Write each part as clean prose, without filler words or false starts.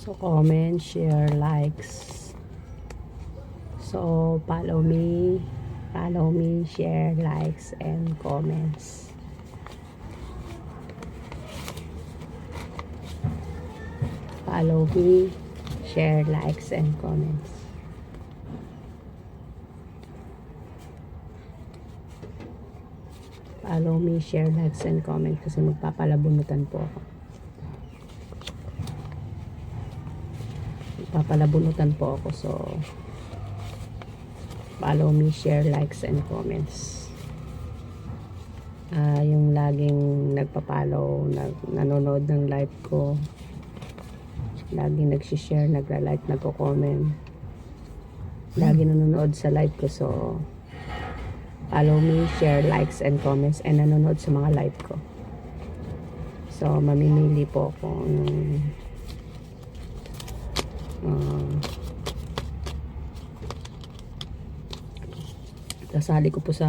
So, comment, share, likes. So, follow me, share, likes, and comments. Follow me, share, likes, and comments. Follow me, share, likes, and comment kasi magpapalabunutan po ako. Magpapalabunutan po ako, so follow me, share, likes, and comments. Yung laging nagpa-follow, nanonood ng live ko, laging nagsishare, nagla-like, nagko-comment, laging nanonood sa live ko, so follow me, share, likes, and comments, and nanonood sa mga live ko. So, mamimili po ako ng sasali ko po sa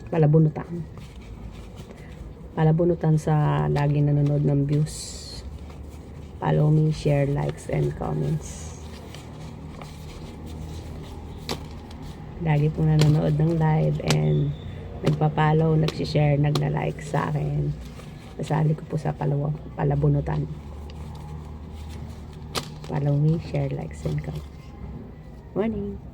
palabunutan sa laging nanonood ng views. Follow me, share, likes, and comments. Lagi pong nanonood ng live and nagpa-follow, nagsishare, nagla-like sa akin. Sasali ko po sa palabunutan. Follow me, share, likes, and comments. Morning!